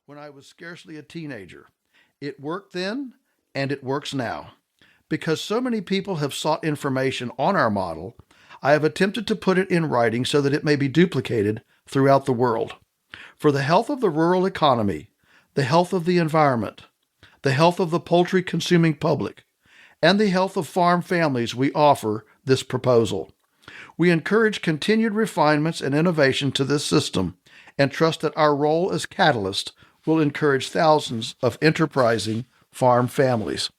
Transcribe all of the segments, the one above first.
when I was scarcely a teenager. It worked then, and it works now. Because so many people have sought information on our model, I have attempted to put it in writing so that it may be duplicated throughout the world. For the health of the rural economy, the health of the environment, the health of the poultry-consuming public, and the health of farm families, we offer this proposal. We encourage continued refinements and innovation to this system and trust that our role as catalyst will encourage thousands of enterprising farm families.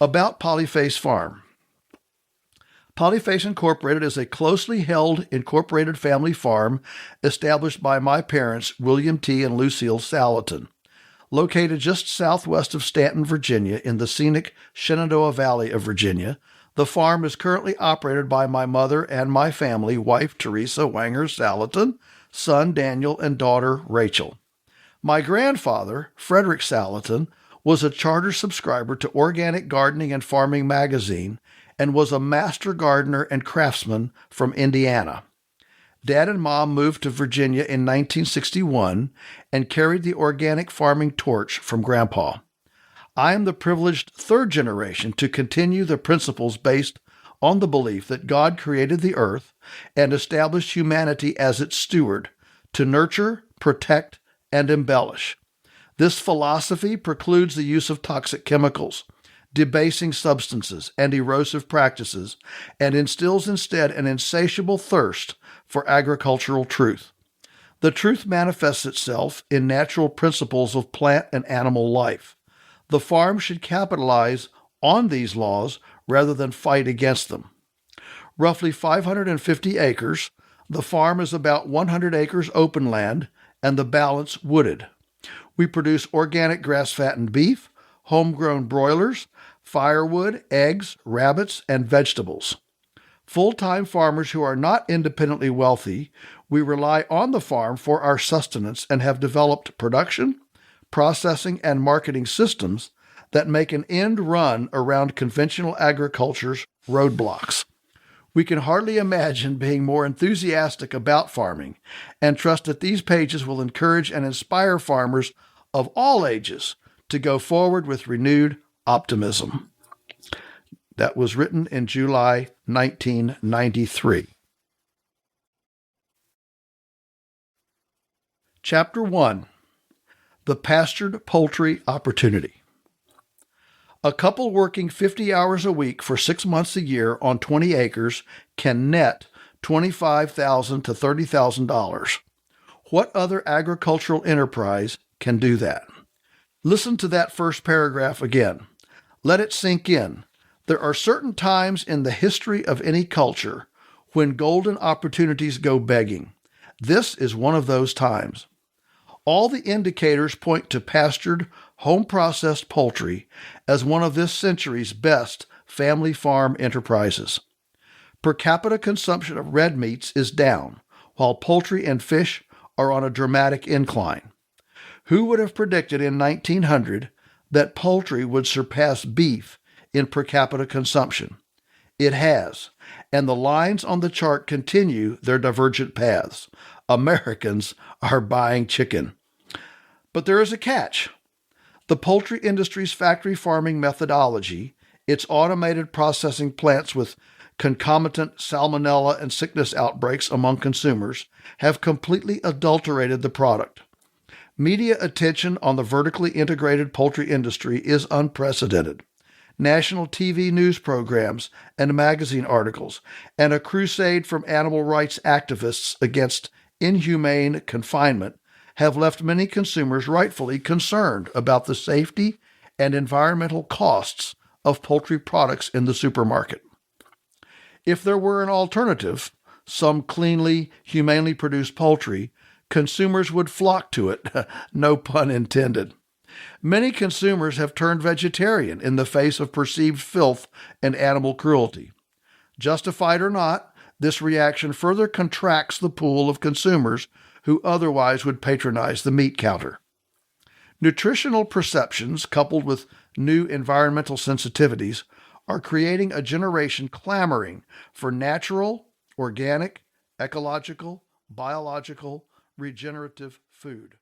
About Polyface Farm. Polyface Incorporated is a closely held incorporated family farm established by my parents, William T. and Lucille Salatin. Located just southwest of Stanton, Virginia, in the scenic Shenandoah Valley of Virginia, the farm is currently operated by my mother and my family, wife Teresa Wanger Salatin, son Daniel, and daughter Rachel. My grandfather, Frederick Salatin, was a charter subscriber to Organic Gardening and Farming magazine and was a master gardener and craftsman from Indiana. Dad and Mom moved to Virginia in 1961 and carried the organic farming torch from Grandpa. I am the privileged third generation to continue the principles based on the belief that God created the earth and established humanity as its steward to nurture, protect, and embellish. This philosophy precludes the use of toxic chemicals, debasing substances, and erosive practices, and instills instead an insatiable thirst for agricultural truth. The truth manifests itself in natural principles of plant and animal life. The farm should capitalize on these laws rather than fight against them. Roughly 550 acres, the farm is about 100 acres open land and the balance wooded. We produce organic grass-fattened beef, homegrown broilers, firewood, eggs, rabbits, and vegetables. Full-time farmers who are not independently wealthy, we rely on the farm for our sustenance and have developed production, processing, and marketing systems that make an end run around conventional agriculture's roadblocks. We can hardly imagine being more enthusiastic about farming and trust that these pages will encourage and inspire farmers of all ages to go forward with renewed optimism. That was written in July 1993. Chapter 1. The Pastured Poultry Opportunity. A couple working 50 hours a week for 6 months a year on 20 acres can net $25,000 to $30,000. What other agricultural enterprise can do that? Listen to that first paragraph again. Let it sink in. There are certain times in the history of any culture when golden opportunities go begging. This is one of those times. All the indicators point to pastured, home-processed poultry as one of this century's best family farm enterprises. Per capita consumption of red meats is down, while poultry and fish are on a dramatic incline. Who would have predicted in 1900 that poultry would surpass beef in per capita consumption? It has, and the lines on the chart continue their divergent paths. Americans are buying chicken. But there is a catch. The poultry industry's factory farming methodology, its automated processing plants with concomitant salmonella and sickness outbreaks among consumers, have completely adulterated the product. Media attention on the vertically integrated poultry industry is unprecedented. National TV news programs and magazine articles, and a crusade from animal rights activists against inhumane confinement have left many consumers rightfully concerned about the safety and environmental costs of poultry products in the supermarket. If there were an alternative, some cleanly, humanely produced poultry, consumers would flock to it, no pun intended. Many consumers have turned vegetarian in the face of perceived filth and animal cruelty. Justified or not, this reaction further contracts the pool of consumers who otherwise would patronize the meat counter. Nutritional perceptions, coupled with new environmental sensitivities, are creating a generation clamoring for natural, organic, ecological, biological, regenerative food.